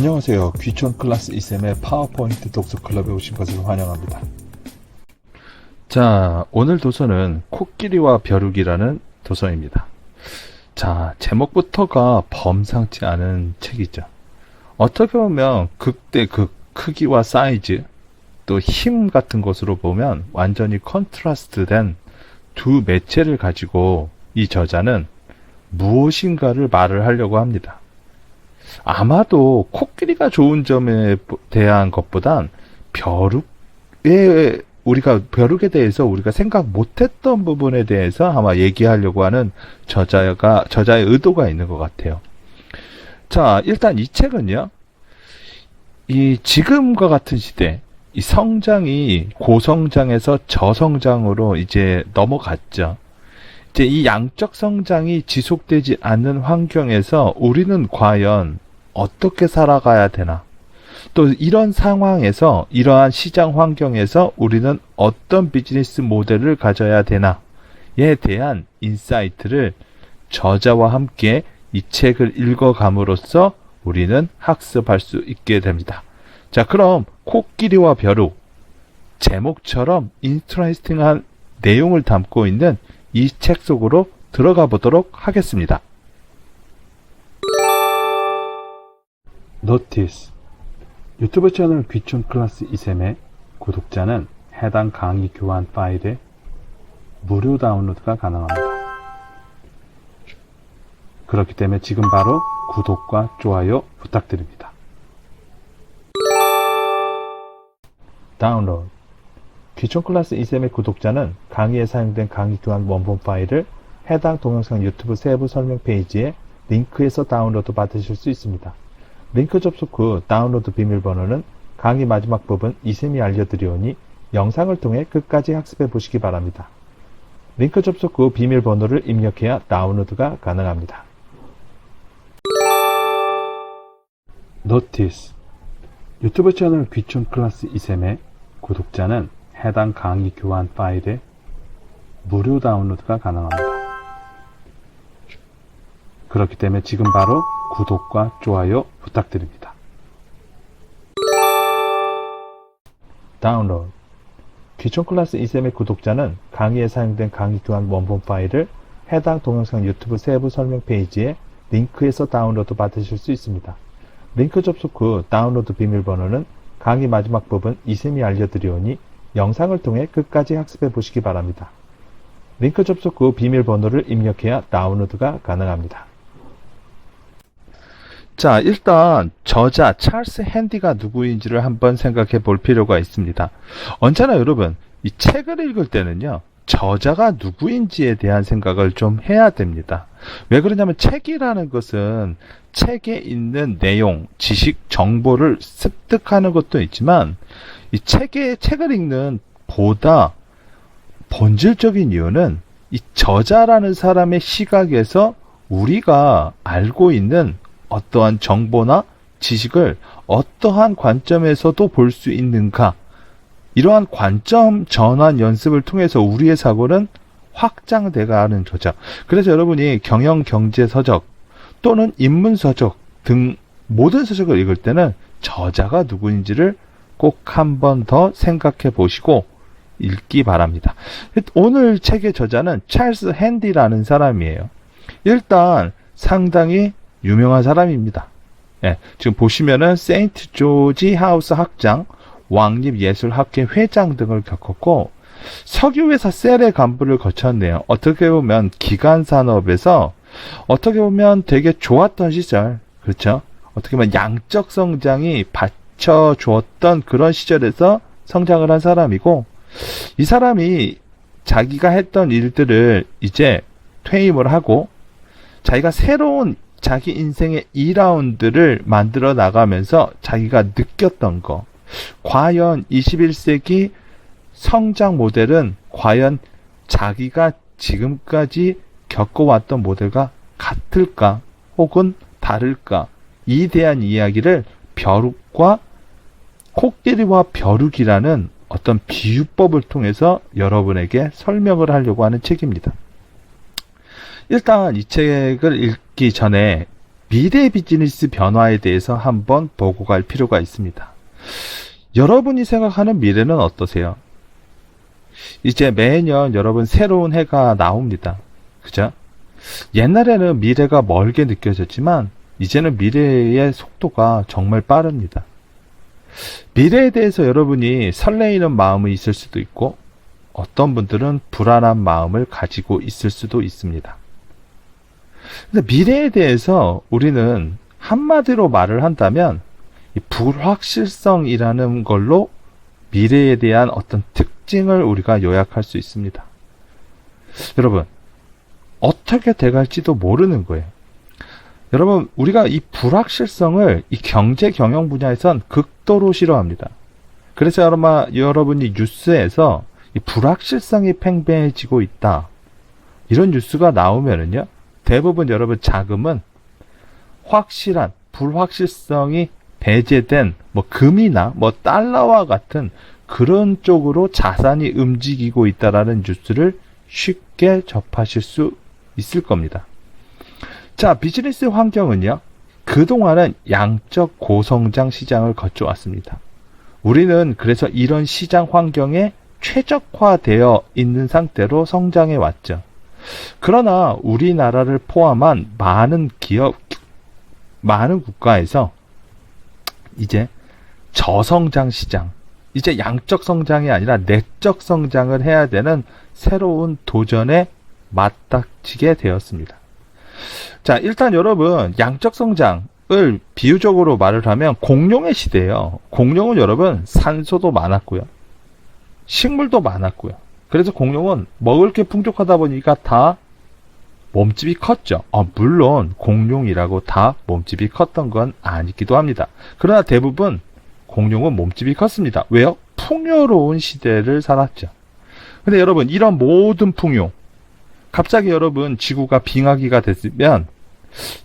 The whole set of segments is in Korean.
안녕하세요. 귀촌 클래스 이쌤의 파워포인트 독서 클럽에 오신 것을 환영합니다. 자, 오늘 도서는 코끼리와 벼룩이라는 도서입니다. 자, 제목부터가 범상치 않은 책이죠. 어떻게 보면 극대 극, 크기와 사이즈, 또 힘 같은 것으로 보면 완전히 컨트라스트 된 두 매체를 가지고 이 저자는 무엇인가를 말을 하려고 합니다. 아마도 코끼리가 좋은 점에 대한 것보단 벼룩에 대해서 우리가 생각 못했던 부분에 대해서 아마 얘기하려고 하는 저자의 의도가 있는 것 같아요. 자, 일단 이 책은요, 이 지금과 같은 시대, 이 성장이 고성장에서 저성장으로 이제 넘어갔죠. 이제 이 양적 성장이 지속되지 않는 환경에서 우리는 과연 어떻게 살아가야 되나? 또 이런 상황에서, 이러한 시장 환경에서 우리는 어떤 비즈니스 모델을 가져야 되나에 대한 인사이트를 저자와 함께 이 책을 읽어감으로써 우리는 학습할 수 있게 됩니다. 자, 그럼 코끼리와 벼룩, 제목처럼 인트레스팅한 내용을 담고 있는 이 책 속으로 들어가 보도록 하겠습니다. 노티스. 유튜브 채널 귀촌 클래스 이쌤의 구독자는 해당 강의 교환 파일의 무료 다운로드가 가능합니다. 그렇기 때문에 지금 바로 구독과 좋아요 부탁드립니다. 다운로드. 귀촌 클래스 이쌤의 구독자는 강의에 사용된 강의 교환 원본 파일을 해당 동영상 유튜브 세부 설명 페이지에 링크에서 다운로드 받으실 수 있습니다. 링크 접속 후 다운로드 비밀번호는 강의 마지막 부분 이쌤이 알려드리오니 영상을 통해 끝까지 학습해 보시기 바랍니다. 링크 접속 후 비밀번호를 입력해야 다운로드가 가능합니다. 노티스. 유튜브 채널 귀촌 클래스 이쌤의 구독자는 해당 강의 교환 파일의 무료 다운로드가 가능합니다. 그렇기 때문에 지금 바로 구독과 좋아요 부탁드립니다. 다운로드. 귀촌 클래스 이쌤의 구독자는 강의에 사용된 강의 교환 원본 파일을 해당 동영상 유튜브 세부 설명 페이지에 링크에서 다운로드 받으실 수 있습니다. 링크 접속 후 다운로드 비밀번호는 강의 마지막 부분 이쌤이 알려드리오니 영상을 통해 끝까지 학습해 보시기 바랍니다. 링크 접속 후 비밀번호를 입력해야 다운로드가 가능합니다. 자, 일단 저자 찰스 핸디가 누구인지를 한번 생각해 볼 필요가 있습니다. 언제나 여러분, 이 책을 읽을 때는요, 저자가 누구인지에 대한 생각을 좀 해야 됩니다. 왜 그러냐면 책이라는 것은 책에 있는 내용, 지식, 정보를 습득하는 것도 있지만 이 책을 읽는 보다 본질적인 이유는 이 저자라는 사람의 시각에서 우리가 알고 있는 어떠한 정보나 지식을 어떠한 관점에서도 볼 수 있는가, 이러한 관점 전환 연습을 통해서 우리의 사고는 확장돼가는 거죠. 그래서 여러분이 경영 경제 서적 또는 인문 서적 등 모든 서적을 읽을 때는 저자가 누구인지를 꼭 한 번 더 생각해 보시고 읽기 바랍니다. 오늘 책의 저자는 찰스 핸디라는 사람이에요. 일단 상당히 유명한 사람입니다. 예, 지금 보시면은 세인트 조지 하우스 학장, 왕립예술학회 회장 등을 겪었고 석유회사 셀의 간부를 거쳤네요. 어떻게 보면 기간산업에서 어떻게 보면 되게 좋았던 시절, 그렇죠? 어떻게 보면 양적 성장이 받쳐주었던 그런 시절에서 성장을 한 사람이고, 이 사람이 자기가 했던 일들을 이제 퇴임을 하고 자기가 새로운 자기 인생의 2라운드를 만들어 나가면서 자기가 느꼈던 거, 과연 21세기 성장 모델은 과연 자기가 지금까지 겪어왔던 모델과 같을까 혹은 다를까, 이 대한 이야기를 코끼리와 벼룩이라는 어떤 비유법을 통해서 여러분에게 설명을 하려고 하는 책입니다. 일단 이 책을 읽기 전에 미래 비즈니스 변화에 대해서 한번 보고 갈 필요가 있습니다. 여러분이 생각하는 미래는 어떠세요? 이제 매년 여러분 새로운 해가 나옵니다. 그죠? 옛날에는 미래가 멀게 느껴졌지만 이제는 미래의 속도가 정말 빠릅니다. 미래에 대해서 여러분이 설레이는 마음이 있을 수도 있고 어떤 분들은 불안한 마음을 가지고 있을 수도 있습니다. 근데 미래에 대해서 우리는 한마디로 말을 한다면 이 불확실성이라는 걸로 미래에 대한 어떤 특징을 우리가 요약할 수 있습니다. 여러분, 어떻게 돼갈지도 모르는 거예요. 여러분, 우리가 이 불확실성을 이 경제 경영 분야에선 극도로 싫어합니다. 그래서 아마 여러분이 뉴스에서 이 불확실성이 팽배해지고 있다, 이런 뉴스가 나오면은요, 대부분 여러분 자금은 확실한 불확실성이 배제된 금이나 달러와 같은 그런 쪽으로 자산이 움직이고 있다라는 뉴스를 쉽게 접하실 수 있을 겁니다. 자, 비즈니스 환경은요, 그동안은 양적 고성장 시장을 거쳐왔습니다. 우리는 그래서 이런 시장 환경에 최적화되어 있는 상태로 성장해 왔죠. 그러나 우리나라를 포함한 많은 기업, 많은 국가에서 이제 저성장 시장, 이제 양적 성장이 아니라 내적 성장을 해야 되는 새로운 도전에 맞닥치게 되었습니다. 자, 일단 여러분, 양적 성장을 비유적으로 말을 하면 공룡의 시대예요. 공룡은 여러분 산소도 많았고요, 식물도 많았고요. 그래서 공룡은 먹을 게 풍족하다 보니까 다 몸집이 컸죠. 물론 공룡이라고 다 몸집이 컸던 건 아니기도 합니다. 그러나 대부분 공룡은 몸집이 컸습니다. 왜요? 풍요로운 시대를 살았죠. 근데 여러분, 이런 모든 풍요, 갑자기 여러분 지구가 빙하기가 됐으면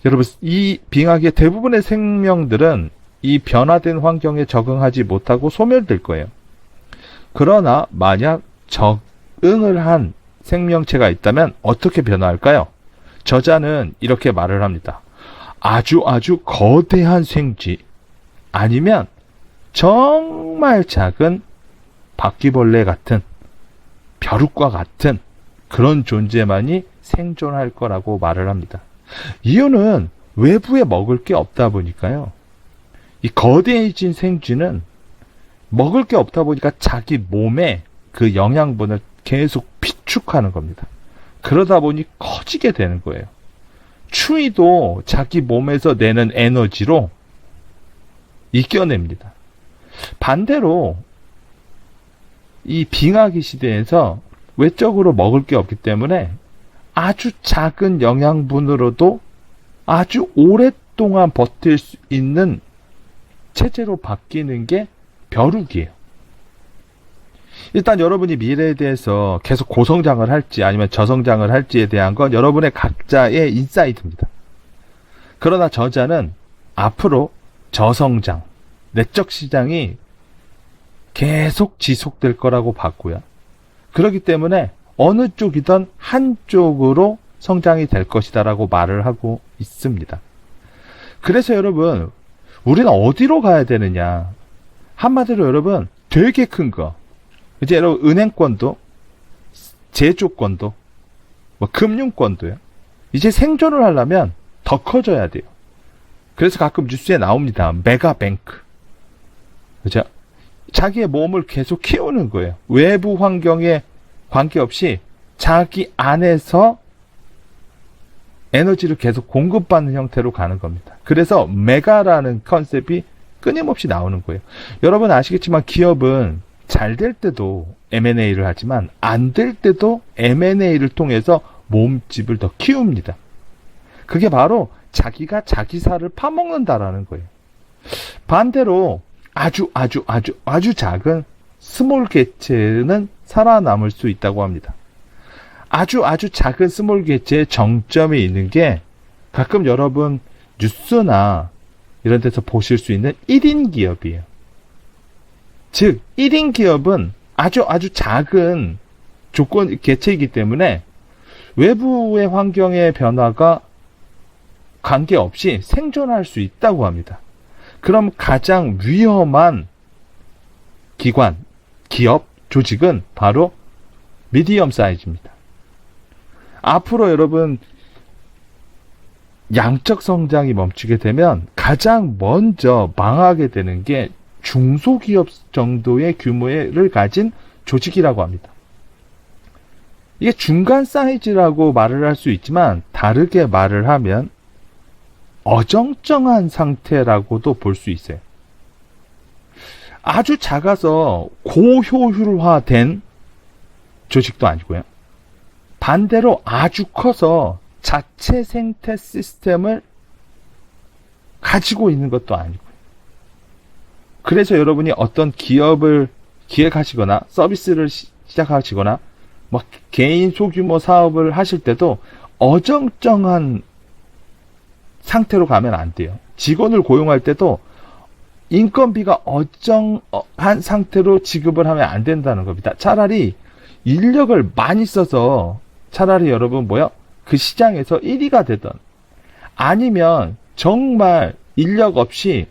여러분 이 빙하기의 대부분의 생명들은 이 변화된 환경에 적응하지 못하고 소멸될 거예요. 그러나 만약 적응을 한 생명체가 있다면 어떻게 변화할까요? 저자는 이렇게 말을 합니다. 아주 거대한 생쥐, 아니면 정말 작은 바퀴벌레 같은, 벼룩과 같은 그런 존재만이 생존할 거라고 말을 합니다. 이유는 외부에 먹을 게 없다 보니까요. 이 거대해진 생쥐는 먹을 게 없다 보니까 자기 몸에 그 영양분을 계속 비축하는 겁니다. 그러다 보니 커지게 되는 거예요. 추위도 자기 몸에서 내는 에너지로 이겨냅니다. 반대로 이 빙하기 시대에서 외적으로 먹을 게 없기 때문에 아주 작은 영양분으로도 아주 오랫동안 버틸 수 있는 체제로 바뀌는 게 벼룩이에요. 일단 여러분이 미래에 대해서 계속 고성장을 할지 아니면 저성장을 할지에 대한 건 여러분의 각자의 인사이트입니다. 그러나 저자는 앞으로 저성장, 내적 시장이 계속 지속될 거라고 봤고요. 그렇기 때문에 어느 쪽이든 한쪽으로 성장이 될 것이다라고 말을 하고 있습니다. 그래서 여러분, 우리는 어디로 가야 되느냐? 한마디로 여러분, 되게 큰 거. 이제 여러분, 은행권도, 제조권도, 금융권도요. 이제 생존을 하려면 더 커져야 돼요. 그래서 가끔 뉴스에 나옵니다. 메가뱅크. 그죠? 자기의 몸을 계속 키우는 거예요. 외부 환경에 관계없이 자기 안에서 에너지를 계속 공급받는 형태로 가는 겁니다. 그래서 메가라는 컨셉이 끊임없이 나오는 거예요. 여러분 아시겠지만 기업은 잘 될 때도 M&A를 하지만 안 될 때도 M&A를 통해서 몸집을 더 키웁니다. 그게 바로 자기가 자기 살을 파먹는다라는 거예요. 반대로 아주 작은 스몰 개체는 살아남을 수 있다고 합니다. 아주 작은 스몰 개체의 정점이 있는 게 가끔 여러분 뉴스나 이런 데서 보실 수 있는 1인 기업이에요. 즉 1인 기업은 아주 작은 조건 개체이기 때문에 외부의 환경의 변화가 관계없이 생존할 수 있다고 합니다. 그럼 가장 위험한 기관, 기업, 조직은 바로 미디엄 사이즈입니다. 앞으로 여러분 양적 성장이 멈추게 되면 가장 먼저 망하게 되는 게 중소기업 정도의 규모를 가진 조직이라고 합니다. 이게 중간 사이즈라고 말을 할 수 있지만 다르게 말을 하면 어정쩡한 상태라고도 볼 수 있어요. 아주 작아서 고효율화된 조직도 아니고요. 반대로 아주 커서 자체 생태 시스템을 가지고 있는 것도 아니고요. 그래서 여러분이 어떤 기업을 기획하시거나 서비스를 시작하시거나 뭐 개인 소규모 사업을 하실 때도 어정쩡한 상태로 가면 안 돼요. 직원을 고용할 때도 인건비가 어정한 상태로 지급을 하면 안 된다는 겁니다. 차라리 인력을 많이 써서 차라리 여러분 그 시장에서 1위가 되던 아니면 정말 인력 없이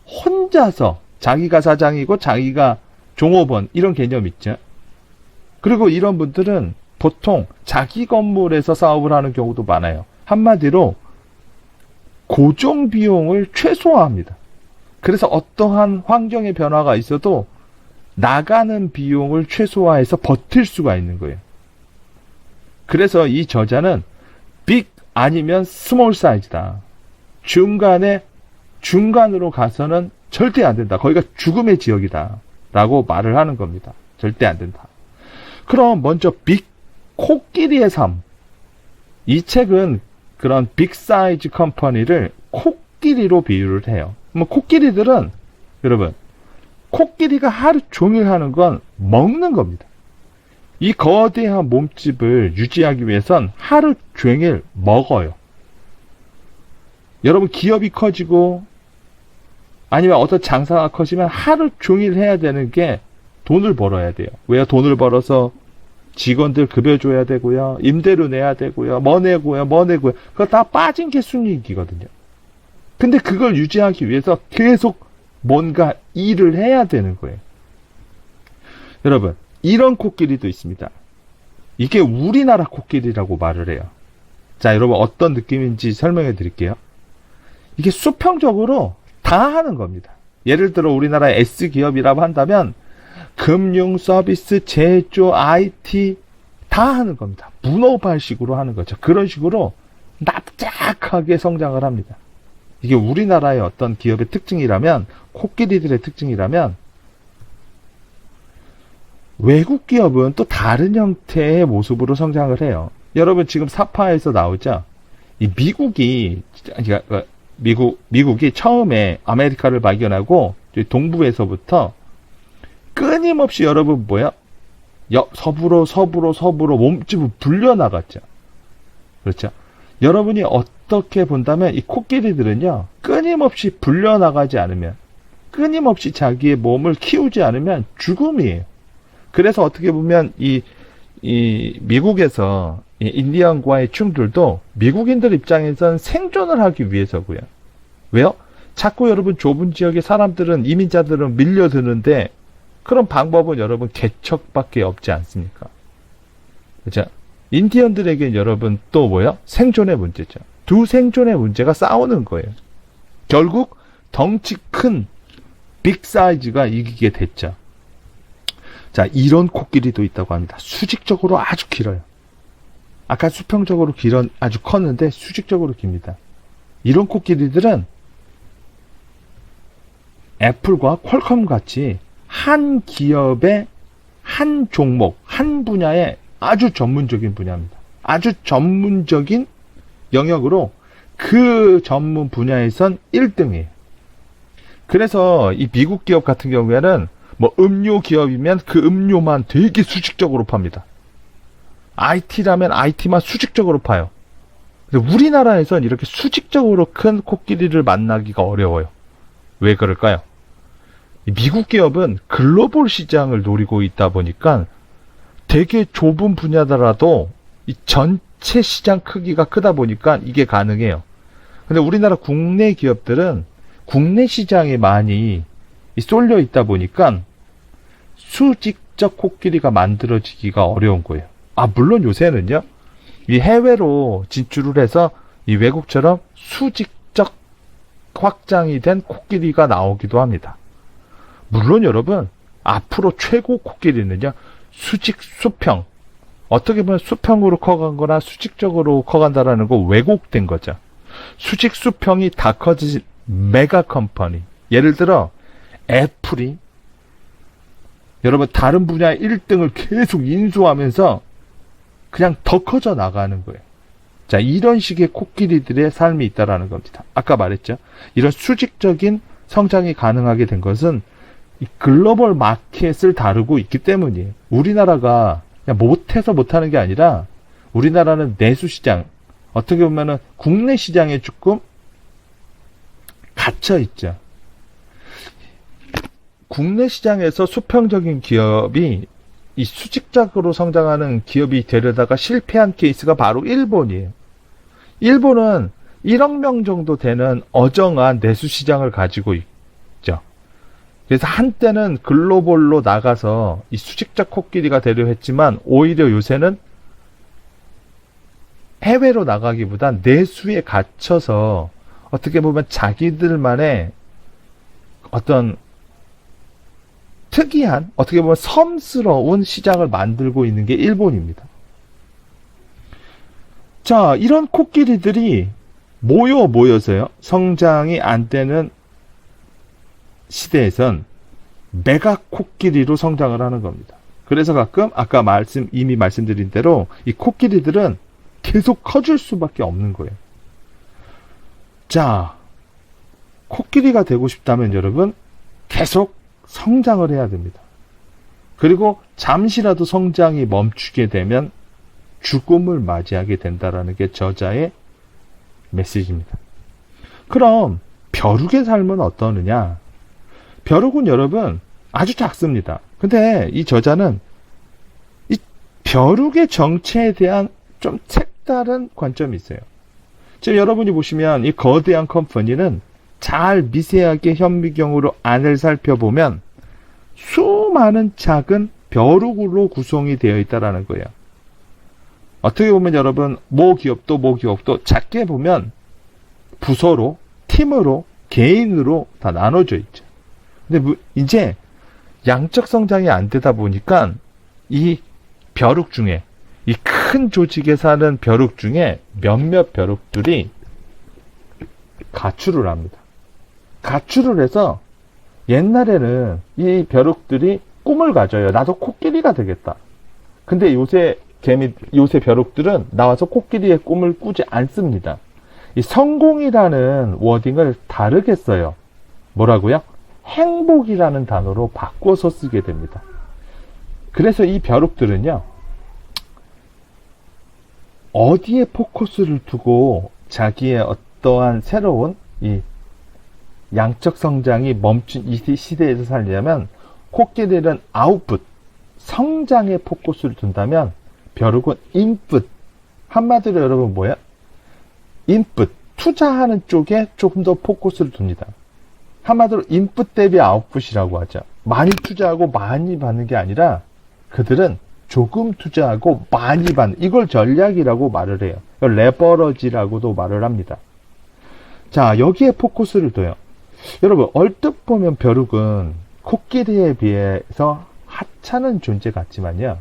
혼자서 자기가 사장이고 자기가 종업원 이런 개념 있죠. 그리고 이런 분들은 보통 자기 건물에서 사업을 하는 경우도 많아요. 한마디로 고정 비용을 최소화합니다. 그래서 어떠한 환경의 변화가 있어도 나가는 비용을 최소화해서 버틸 수가 있는 거예요. 그래서 이 저자는 빅 아니면 스몰 사이즈다. 중간으로 가서는 절대 안 된다. 거기가 죽음의 지역이다. 라고 말을 하는 겁니다. 절대 안 된다. 그럼 먼저 빅 코끼리의 삶. 이 책은 그런 빅 사이즈 컴퍼니를 코끼리로 비유를 해요. 코끼리들은 여러분 코끼리가 하루 종일 하는 건 먹는 겁니다. 이 거대한 몸집을 유지하기 위해선 하루 종일 먹어요. 여러분 기업이 커지고 아니면 어떤 장사가 커지면 하루 종일 해야 되는 게 돈을 벌어야 돼요. 왜요? 돈을 벌어서 직원들 급여 줘야 되고요. 임대료 내야 되고요. 뭐 내고요. 그거 다 빠진 게 순이익이거든요. 근데 그걸 유지하기 위해서 계속 뭔가 일을 해야 되는 거예요. 여러분, 이런 코끼리도 있습니다. 이게 우리나라 코끼리라고 말을 해요. 자, 여러분 어떤 느낌인지 설명해 드릴게요. 이게 수평적으로 다 하는 겁니다. 예를 들어 우리나라의 S기업이라고 한다면 금융, 서비스, 제조, IT 다 하는 겁니다. 문어발식으로 하는 거죠. 그런 식으로 납작하게 성장을 합니다. 이게 우리나라의 어떤 기업의 특징이라면, 코끼리들의 특징이라면, 외국 기업은 또 다른 형태의 모습으로 성장을 해요. 여러분 지금 사파에서 나오죠? 이 미국이 처음에 아메리카를 발견하고 동부에서부터 끊임없이 여러분 서부로 몸집을 불려나갔죠. 그렇죠? 여러분이 어떻게 본다면 이 코끼리들은요, 끊임없이 불려나가지 않으면, 끊임없이 자기의 몸을 키우지 않으면 죽음이에요. 그래서 어떻게 보면 이 미국에서 이 인디언과의 충돌도 미국인들 입장에선 생존을 하기 위해서고요. 왜요? 자꾸 여러분 좁은 지역의 사람들은, 이민자들은 밀려드는데 그런 방법은 여러분 개척밖에 없지 않습니까? 그죠? 인디언들에게 여러분 또 생존의 문제죠. 두 생존의 문제가 싸우는 거예요. 결국 덩치 큰 빅 사이즈가 이기게 됐죠. 자, 이런 코끼리도 있다고 합니다. 수직적으로 아주 길어요. 아까 수평적으로 아주 컸는데 수직적으로 깁니다. 이런 코끼리들은 애플과 퀄컴 같이 한 기업의 한 종목, 한 분야의 아주 전문적인 분야입니다. 아주 전문적인 영역으로 그 전문 분야에선 1등이에요. 그래서 이 미국 기업 같은 경우에는 음료 기업이면 그 음료만 되게 수직적으로 팝니다. IT라면 IT만 수직적으로 파요. 근데 우리나라에선 이렇게 수직적으로 큰 코끼리를 만나기가 어려워요. 왜 그럴까요? 미국 기업은 글로벌 시장을 노리고 있다 보니까 되게 좁은 분야더라도 이 전체 시장 크기가 크다 보니까 이게 가능해요. 근데 우리나라 국내 기업들은 국내 시장에 많이 쏠려 있다 보니까 수직적 코끼리가 만들어지기가 어려운 거예요. 물론 요새는요, 이 해외로 진출을 해서 이 외국처럼 수직적 확장이 된 코끼리가 나오기도 합니다. 물론 여러분, 앞으로 최고 코끼리는요, 수직 수평. 어떻게 보면 수평으로 커간 거나 수직적으로 커간다라는 거 왜곡된 거죠. 수직 수평이 다 커진 메가 컴퍼니. 예를 들어, 애플이 여러분 다른 분야의 1등을 계속 인수하면서 그냥 더 커져 나가는 거예요. 자, 이런 식의 코끼리들의 삶이 있다라는 겁니다. 아까 말했죠. 이런 수직적인 성장이 가능하게 된 것은 이 글로벌 마켓을 다루고 있기 때문이에요. 우리나라가 그냥 못해서 못하는 게 아니라 우리나라는 내수 시장, 어떻게 보면은 국내 시장에 조금 갇혀 있죠. 국내 시장에서 수평적인 기업이 이 수직적으로 성장하는 기업이 되려다가 실패한 케이스가 바로 일본이에요. 일본은 1억 명 정도 되는 어정한 내수 시장을 가지고 있죠. 그래서 한때는 글로벌로 나가서 이 수직적 코끼리가 되려 했지만 오히려 요새는 해외로 나가기보단 내수에 갇혀서 어떻게 보면 자기들만의 어떤 특이한, 어떻게 보면 섬스러운 시장을 만들고 있는 게 일본입니다. 자, 이런 코끼리들이 모여서요, 성장이 안 되는 시대에선 메가 코끼리로 성장을 하는 겁니다. 그래서 가끔 아까 이미 말씀드린 대로 이 코끼리들은 계속 커질 수밖에 없는 거예요. 자, 코끼리가 되고 싶다면 여러분 계속 성장을 해야 됩니다. 그리고 잠시라도 성장이 멈추게 되면 죽음을 맞이하게 된다라는 게 저자의 메시지입니다. 그럼 벼룩의 삶은 어떠느냐? 벼룩은 여러분 아주 작습니다. 근데 이 저자는 이 벼룩의 정체에 대한 좀 색다른 관점이 있어요. 지금 여러분이 보시면 이 거대한 컴퍼니는 잘 미세하게 현미경으로 안을 살펴보면 수많은 작은 벼룩으로 구성이 되어 있다는 거예요. 어떻게 보면 여러분 모 기업도 작게 보면 부서로, 팀으로, 개인으로 다 나눠져 있죠. 근데 이제 양적 성장이 안 되다 보니까 이 벼룩 중에, 이 큰 조직에 사는 벼룩 중에 몇몇 벼룩들이 가출을 합니다. 가출을 해서 옛날에는 이 벼룩들이 꿈을 가져요. 나도 코끼리가 되겠다. 근데 요새 벼룩들은 나와서 코끼리의 꿈을 꾸지 않습니다. 이 성공이라는 워딩을 다르게 써요. 뭐라고요? 행복이라는 단어로 바꿔서 쓰게 됩니다. 그래서 이 벼룩들은요, 어디에 포커스를 두고 자기의 어떠한 새로운 이 양적 성장이 멈춘 이 시대에서 살려면 코끼리는 아웃풋, 성장에 포커스를 둔다면 벼룩은 인풋, 한마디로 여러분 뭐야? 인풋, 투자하는 쪽에 조금 더 포커스를 둡니다. 한마디로 인풋 대비 아웃풋이라고 하죠. 많이 투자하고 많이 받는 게 아니라 그들은 조금 투자하고 많이 받는, 이걸 전략이라고 말을 해요. 레버러지라고도 말을 합니다. 자, 여기에 포커스를 둬요. 여러분 얼뜻 보면 벼룩은 코끼리에 비해서 하찮은 존재 같지만요,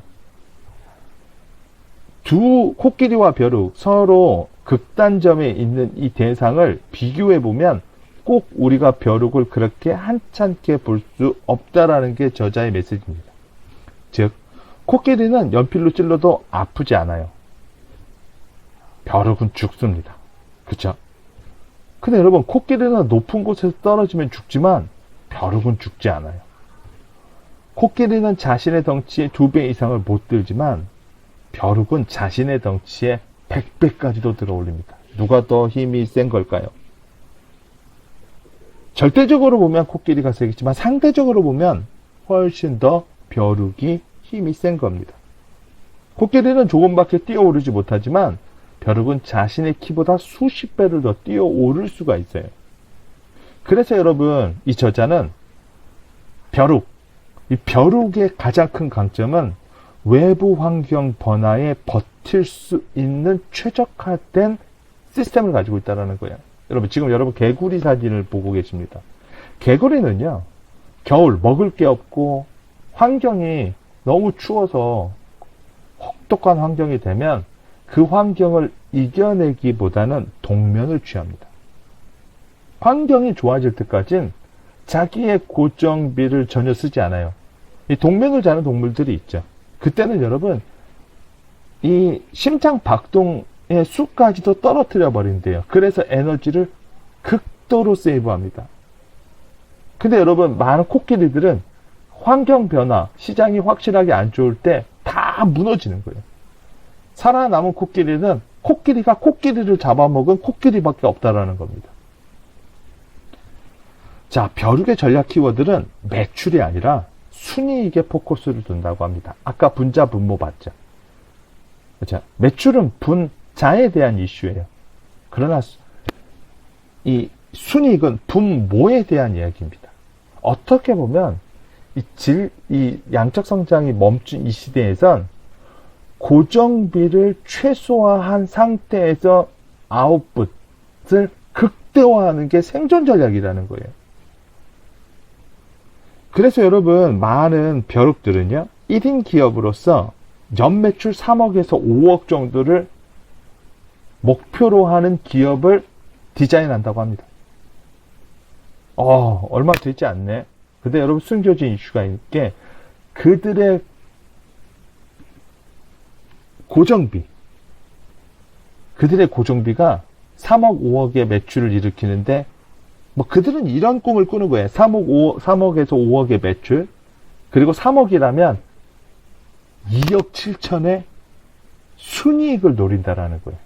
두 코끼리와 벼룩 서로 극단점에 있는 이 대상을 비교해 보면 꼭 우리가 벼룩을 그렇게 하찮게 볼 수 없다라는 게 저자의 메시지입니다. 즉 코끼리는 연필로 찔러도 아프지 않아요. 벼룩은 죽습니다. 그쵸? 근데 여러분 코끼리는 높은 곳에서 떨어지면 죽지만 벼룩은 죽지 않아요. 코끼리는 자신의 덩치의 2배 이상을 못 들지만 벼룩은 자신의 덩치의 100배까지도 들어 올립니다. 누가 더 힘이 센 걸까요? 절대적으로 보면 코끼리가 세겠지만 상대적으로 보면 훨씬 더 벼룩이 힘이 센 겁니다. 코끼리는 조금밖에 뛰어오르지 못하지만 벼룩은 자신의 키보다 수십 배를 더 뛰어오를 수가 있어요. 그래서 여러분, 이 저자는 이 벼룩의 가장 큰 강점은 외부 환경 변화에 버틸 수 있는 최적화된 시스템을 가지고 있다는 거예요. 지금 여러분 개구리 사진을 보고 계십니다. 개구리는요, 겨울 먹을 게 없고 환경이 너무 추워서 혹독한 환경이 되면 그 환경을 이겨내기보다는 동면을 취합니다. 환경이 좋아질 때까지는 자기의 고정비를 전혀 쓰지 않아요. 이 동면을 자는 동물들이 있죠. 그때는 여러분, 이 심장 박동의 수까지도 떨어뜨려 버린대요. 그래서 에너지를 극도로 세이브합니다. 근데 여러분, 많은 코끼리들은 환경 변화, 시장이 확실하게 안 좋을 때 다 무너지는 거예요. 살아남은 코끼리는 코끼리가 코끼리를 잡아먹은 코끼리밖에 없다라는 겁니다. 자, 벼룩의 전략 키워드는 매출이 아니라 순이익에 포커스를 둔다고 합니다. 아까 분자 분모 봤죠? 자, 매출은 분자에 대한 이슈예요. 그러나 이 순이익은 분모에 대한 이야기입니다. 어떻게 보면 이 양적 성장이 멈춘 이 시대에선 고정비를 최소화한 상태에서 아웃풋을 극대화하는 게 생존 전략이라는 거예요. 그래서 여러분, 많은 벼룩들은요, 1인 기업으로서 연매출 3억에서 5억 정도를 목표로 하는 기업을 디자인한다고 합니다. 얼마 되지 않네. 근데 여러분, 숨겨진 이슈가 있게 그들의 고정비가 3억, 5억의 매출을 일으키는데, 그들은 이런 꿈을 꾸는 거예요. 3억에서 5억의 매출, 그리고 3억이라면 2억 7천의 순이익을 노린다라는 거예요.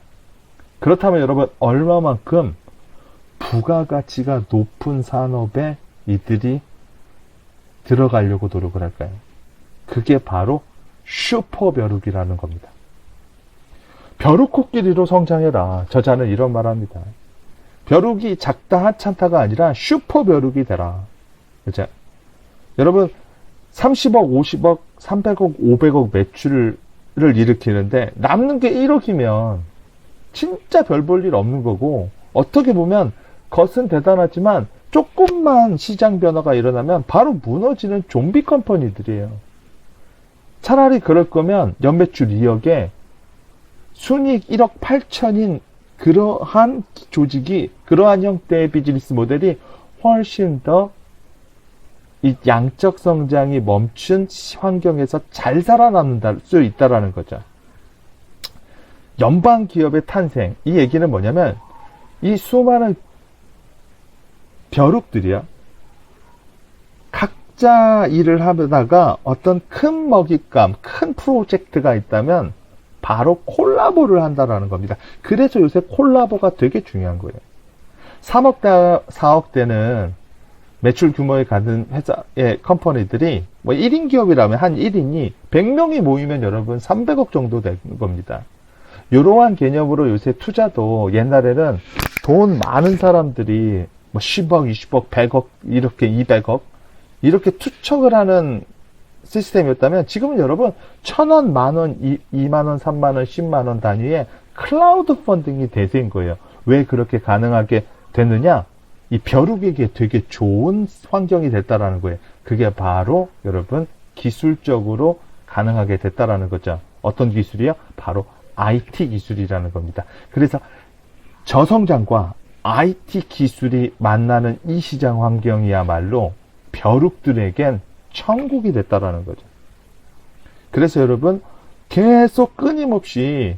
그렇다면 여러분, 얼마만큼 부가가치가 높은 산업에 이들이 들어가려고 노력을 할까요? 그게 바로 슈퍼벼룩이라는 겁니다. 벼룩 코끼리로 성장해라. 저자는 이런 말 합니다. 벼룩이 작다 하찮다가 아니라 슈퍼벼룩이 되라. 그죠? 여러분, 30억, 50억, 300억, 500억 매출을 일으키는데 남는 게 1억이면 진짜 별 볼 일 없는 거고, 어떻게 보면 겉은 대단하지만 조금만 시장 변화가 일어나면 바로 무너지는 좀비 컴퍼니들이에요. 차라리 그럴 거면 연매출 2억에 순이익 1억 8천인 그러한 조직이, 그러한 형태의 비즈니스 모델이 훨씬 더 이 양적 성장이 멈춘 환경에서 잘 살아남을 수 있다라는 거죠. 연방 기업의 탄생, 이 얘기는 뭐냐면, 이 수많은 벼룩들이요, 각자 일을 하다가 어떤 큰 먹잇감, 큰 프로젝트가 있다면 바로 콜라보를 한다라는 겁니다. 그래서 요새 콜라보가 되게 중요한 거예요. 3억대, 4억대는 매출 규모에 가는 회사의 컴퍼니들이 1인 기업이라면 한 1인이 100명이 모이면 여러분 300억 정도 되는 겁니다. 이러한 개념으로 요새 투자도, 옛날에는 돈 많은 사람들이 10억, 20억, 100억, 이렇게 200억 이렇게 투척을 하는 시스템이었다면, 지금은 여러분 1,000원, 만원, 2만원, 3만원, 10만원 단위의 클라우드 펀딩이 대세인 거예요. 왜 그렇게 가능하게 됐느냐? 이 벼룩에게 되게 좋은 환경이 됐다라는 거예요. 그게 바로 여러분 기술적으로 가능하게 됐다라는 거죠. 어떤 기술이요? 바로 IT 기술이라는 겁니다. 그래서 저성장과 IT 기술이 만나는 이 시장 환경이야말로 벼룩들에겐 천국이 됐다라는 거죠. 그래서 여러분, 계속 끊임없이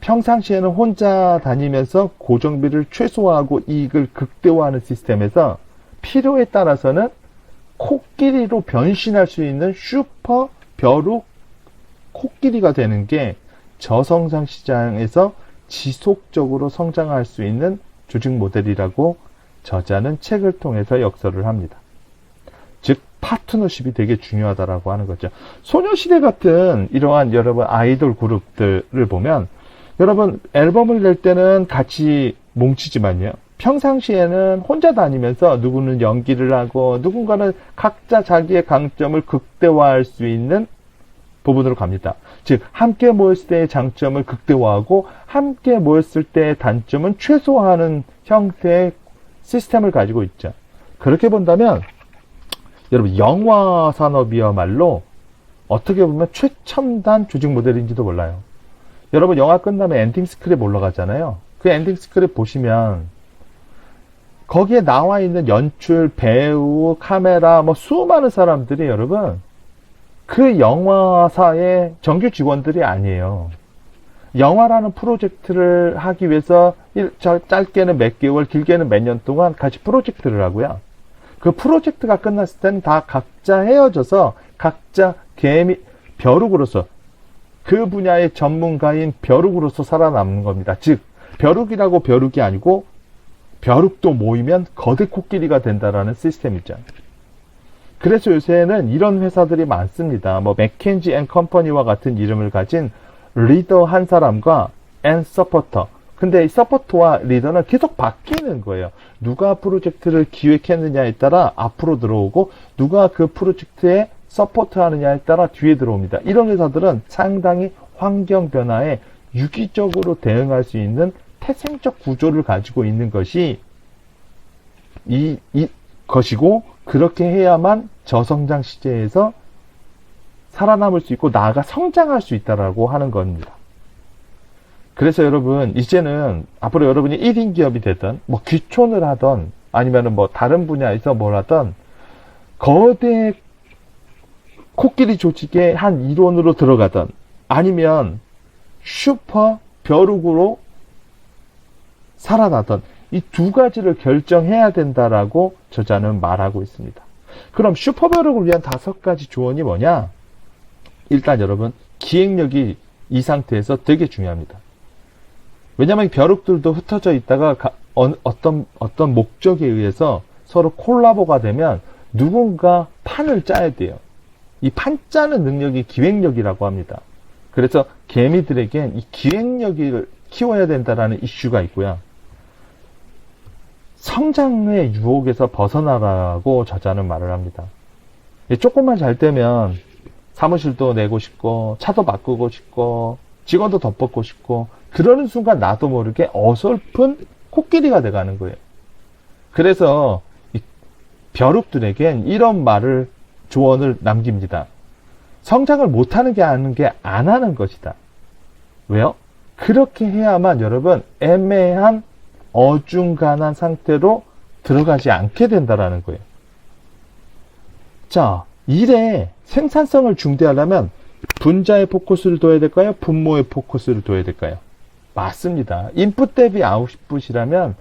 평상시에는 혼자 다니면서 고정비를 최소화하고 이익을 극대화하는 시스템에서 필요에 따라서는 코끼리로 변신할 수 있는 슈퍼 벼룩 코끼리가 되는 게 저성장 시장에서 지속적으로 성장할 수 있는 조직 모델이라고 저자는 책을 통해서 역설을 합니다. 즉 파트너십이 되게 중요하다라고 하는 거죠. 소녀시대 같은 이러한 여러분 아이돌 그룹들을 보면 여러분, 앨범을 낼 때는 같이 뭉치지만요. 평상시에는 혼자 다니면서 누구는 연기를 하고 누군가는 각자 자기의 강점을 극대화할 수 있는 부분으로 갑니다. 즉, 함께 모였을 때의 장점을 극대화하고 함께 모였을 때의 단점은 최소화하는 형태의 시스템을 가지고 있죠. 그렇게 본다면 여러분, 영화 산업이야말로 어떻게 보면 최첨단 조직 모델인지도 몰라요. 여러분, 영화 끝나면 엔딩 스크립 올라가잖아요. 그 엔딩 스크립 보시면 거기에 나와 있는 연출, 배우, 카메라, 뭐 수많은 사람들이 여러분 그 영화사의 정규 직원들이 아니에요. 영화라는 프로젝트를 하기 위해서 짧게는 몇 개월, 길게는 몇 년 동안 같이 프로젝트를 하고요. 그 프로젝트가 끝났을 때는 다 각자 헤어져서 각자 벼룩으로서 그 분야의 전문가인 벼룩으로서 살아남는 겁니다. 즉, 벼룩이라고 벼룩이 아니고 벼룩도 모이면 거대 코끼리가 된다라는 시스템이죠. 그래서 요새는 이런 회사들이 많습니다. 뭐 맥켄지 앤 컴퍼니와 같은 이름을 가진 리더 한 사람과 앤 서포터. 근데 이 서포터와 리더는 계속 바뀌는 거예요. 누가 프로젝트를 기획했느냐에 따라 앞으로 들어오고 누가 그 프로젝트에 서포트 하느냐에 따라 뒤에 들어옵니다. 이런 회사들은 상당히 환경 변화에 유기적으로 대응할 수 있는 태생적 구조를 가지고 있는 것이 것이고, 그렇게 해야만 저성장 시대에서 살아남을 수 있고 나아가 성장할 수 있다라고 하는 겁니다. 그래서 여러분, 이제는 앞으로 여러분이 1인 기업이 되든 뭐 귀촌을 하던 아니면은 뭐 다른 분야에서 뭘 하던 거대 코끼리 조직의 한 일원으로 들어가던 아니면 슈퍼 벼룩으로 살아나던 이 두 가지를 결정해야 된다라고 저자는 말하고 있습니다. 그럼 슈퍼벼룩을 위한 5가지 조언이 뭐냐? 일단 여러분, 기획력이 이 상태에서 되게 중요합니다. 왜냐하면 벼룩들도 흩어져 있다가 어떤 목적에 의해서 서로 콜라보가 되면 누군가 판을 짜야 돼요. 이 판 짜는 능력이 기획력이라고 합니다. 그래서 개미들에겐 이 기획력을 키워야 된다라는 이슈가 있고요. 성장의 유혹에서 벗어나라고 저자는 말을 합니다. 조금만 잘 되면 사무실도 내고 싶고 차도 바꾸고 싶고 직원도 더 뽑고 싶고 그러는 순간 나도 모르게 어설픈 코끼리가 돼가는 거예요. 그래서 이 벼룩들에겐 이런 조언을 남깁니다. 성장을 못하는 게 안 하는 것이다. 왜요? 그렇게 해야만 여러분 애매한 어중간한 상태로 들어가지 않게 된다라는 거예요. 자, 일에 생산성을 중대하려면 분자에 포커스를 둬야 될까요? 분모에 포커스를 둬야 될까요? 맞습니다. 인풋 대비 아웃풋이라면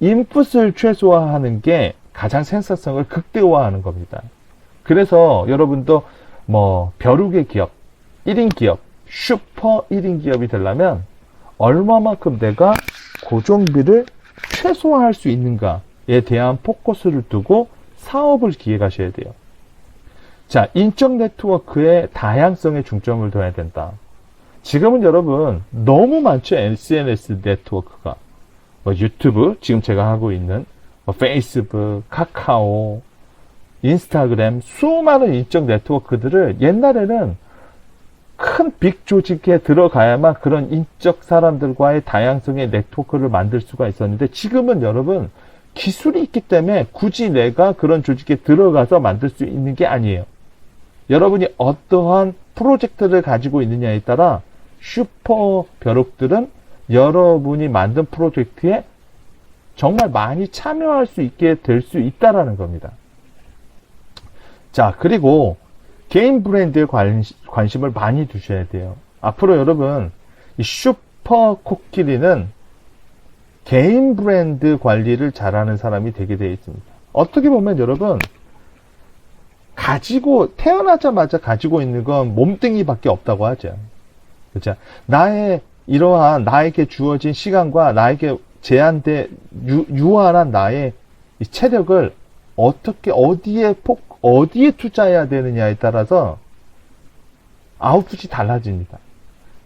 인풋을 최소화하는 게 가장 생산성을 극대화하는 겁니다. 그래서 여러분도 뭐 벼룩의 기업, 1인 기업, 슈퍼 1인 기업이 되려면 얼마만큼 내가 고정비를 최소화할 수 있는가에 대한 포커스를 두고 사업을 기획하셔야 돼요. 자, 인적 네트워크의 다양성에 중점을 둬야 된다. 지금은 여러분 너무 많죠. SNS 네트워크가. 뭐 유튜브, 지금 제가 하고 있는 뭐 페이스북, 카카오, 인스타그램, 수많은 인적 네트워크들을 옛날에는 큰 빅 조직에 들어가야만 그런 인적 사람들과의 다양성의 네트워크를 만들 수가 있었는데 지금은 여러분 기술이 있기 때문에 굳이 내가 그런 조직에 들어가서 만들 수 있는 게 아니에요. 여러분이 어떠한 프로젝트를 가지고 있느냐에 따라 슈퍼 벼룩들은 여러분이 만든 프로젝트에 정말 많이 참여할 수 있게 될 수 있다라는 겁니다. 자, 그리고 개인 브랜드에 관심을 많이 두셔야 돼요. 앞으로 여러분, 이 슈퍼 코끼리는 개인 브랜드 관리를 잘하는 사람이 되게 되어 있습니다. 어떻게 보면 여러분, 태어나자마자 가지고 있는 건 몸뚱이밖에 없다고 하죠. 그렇죠? 나에게 주어진 시간과 나에게 유한한 나의 이 체력을 어디에 투자해야 되느냐에 따라서 아웃풋이 달라집니다.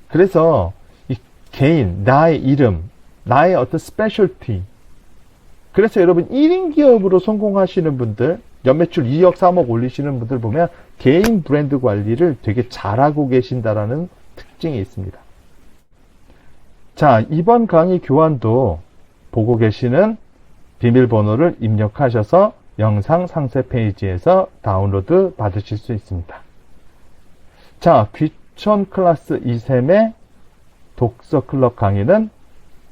그래서 이 개인, 나의 이름, 나의 어떤 스페셜티. 그래서 여러분 1인 기업으로 성공하시는 분들, 연매출 2억, 3억 올리시는 분들 보면 개인 브랜드 관리를 되게 잘하고 계신다라는 특징이 있습니다. 자, 이번 강의 교환도 보고 계시는 비밀번호를 입력하셔서 영상 상세 페이지에서 다운로드 받으실 수 있습니다. 자, 귀촌 클래스 이샘의 독서 클럽 강의는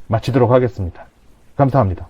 마치도록 하겠습니다. 감사합니다.